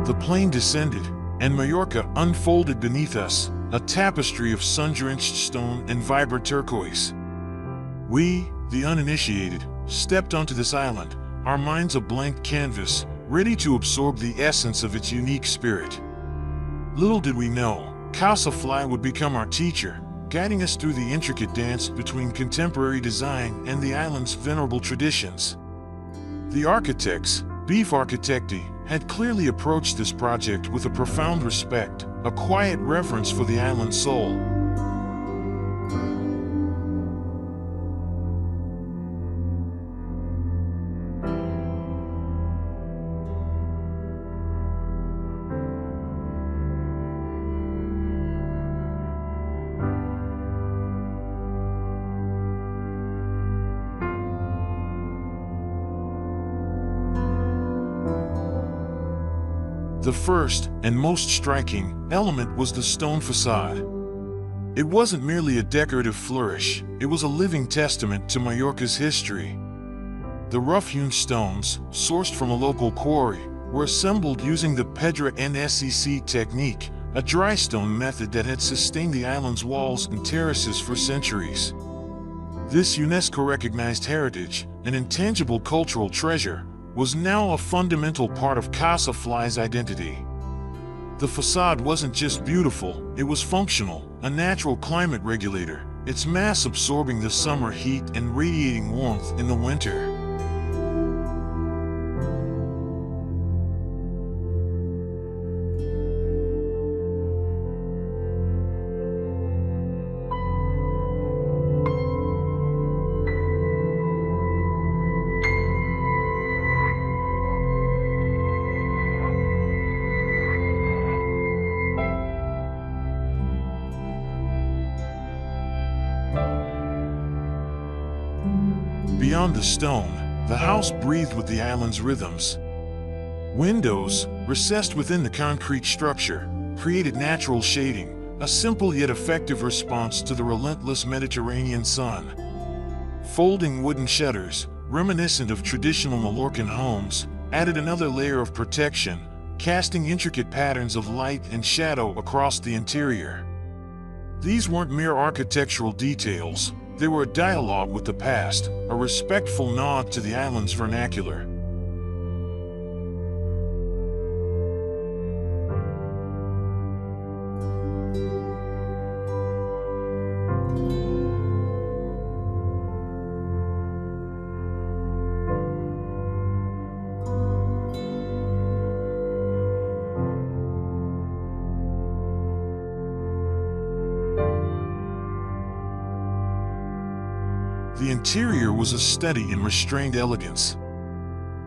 The plain descended, and Mallorca unfolded beneath us, a tapestry of sun-drenched stone and vibrant turquoise. We, the uninitiated, stepped onto this island, our minds a blank canvas, ready to absorb the essence of its unique spirit. Little did we know, Casa Fly would become our teacher, guiding us through the intricate dance between contemporary design and the island's venerable traditions. The architects, Beef Architekti, had clearly approached this project with a profound respect, a quiet reverence for the island's soul. The first, and most striking, element was the stone facade. It wasn't merely a decorative flourish, it was a living testament to Mallorca's history. The rough-hewn stones, sourced from a local quarry, were assembled using the Pedra NSEC technique, a dry stone method that had sustained the island's walls and terraces for centuries. This UNESCO-recognized heritage, an intangible cultural treasure, was now a fundamental part of Casa Fly's identity. The facade wasn't just beautiful, it was functional, a natural climate regulator, its mass absorbing the summer heat and radiating warmth in the winter. Beyond the stone, the house breathed with the island's rhythms. Windows, recessed within the concrete structure, created natural shading, a simple yet effective response to the relentless Mediterranean sun. Folding wooden shutters, reminiscent of traditional Mallorcan homes, added another layer of protection, casting intricate patterns of light and shadow across the interior. These weren't mere architectural details. They were a dialogue with the past, a respectful nod to the island's vernacular. The interior was a study in restrained elegance.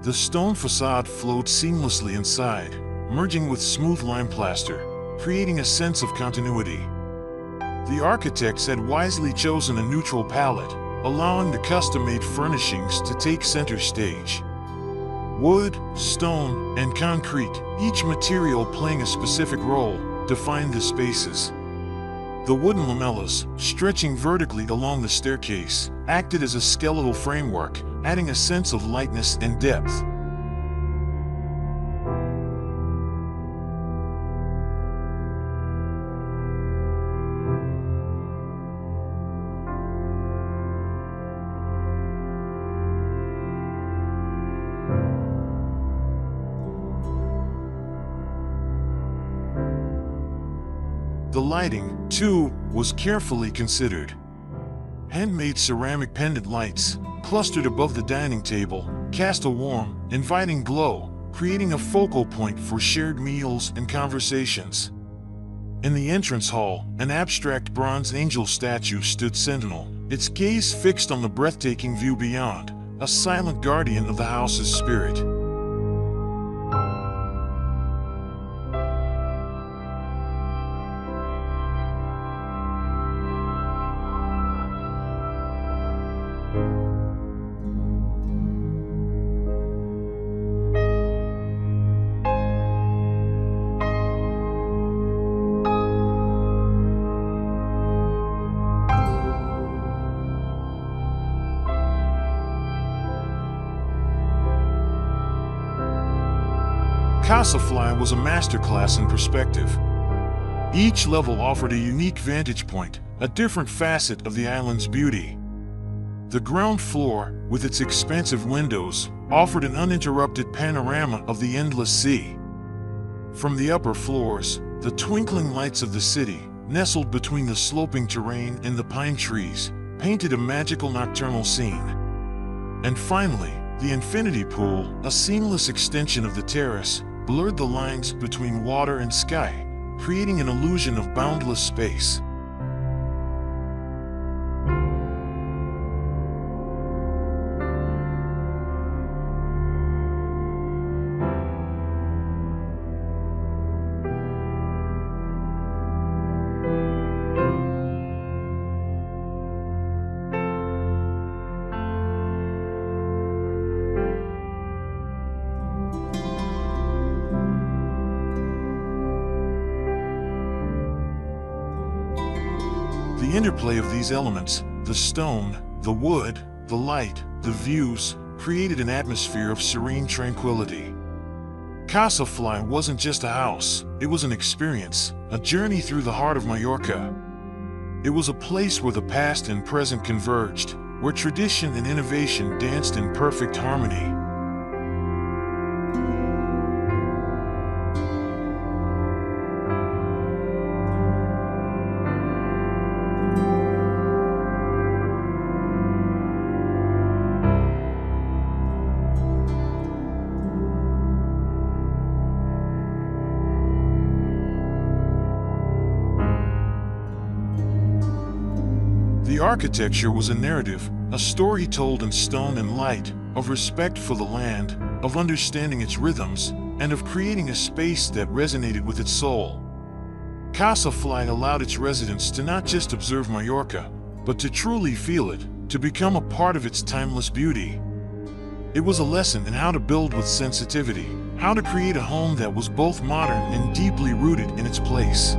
The stone facade flowed seamlessly inside, merging with smooth lime plaster, creating a sense of continuity. The architects had wisely chosen a neutral palette, allowing the custom-made furnishings to take center stage. Wood, stone, and concrete, each material playing a specific role, defined the spaces. The wooden lamellas, stretching vertically along the staircase, acted as a skeletal framework, adding a sense of lightness and depth. The lighting, too, was carefully considered. Handmade ceramic pendant lights, clustered above the dining table, cast a warm, inviting glow, creating a focal point for shared meals and conversations. In the entrance hall, an abstract bronze angel statue stood sentinel, its gaze fixed on the breathtaking view beyond, a silent guardian of the house's spirit. Casa Fly was a masterclass in perspective. Each level offered a unique vantage point, a different facet of the island's beauty. The ground floor, with its expansive windows, offered an uninterrupted panorama of the endless sea. From the upper floors, the twinkling lights of the city, nestled between the sloping terrain and the pine trees, painted a magical nocturnal scene. And finally, the infinity pool, a seamless extension of the terrace, blurred the lines between water and sky, creating an illusion of boundless space. The interplay of these elements, the stone, the wood, the light, the views, created an atmosphere of serene tranquility. Casa Fly wasn't just a house, it was an experience, a journey through the heart of Mallorca. It was a place where the past and present converged, where tradition and innovation danced in perfect harmony. The architecture was a narrative, a story told in stone and light, of respect for the land, of understanding its rhythms, and of creating a space that resonated with its soul. Casa Fly allowed its residents to not just observe Mallorca, but to truly feel it, to become a part of its timeless beauty. It was a lesson in how to build with sensitivity, how to create a home that was both modern and deeply rooted in its place.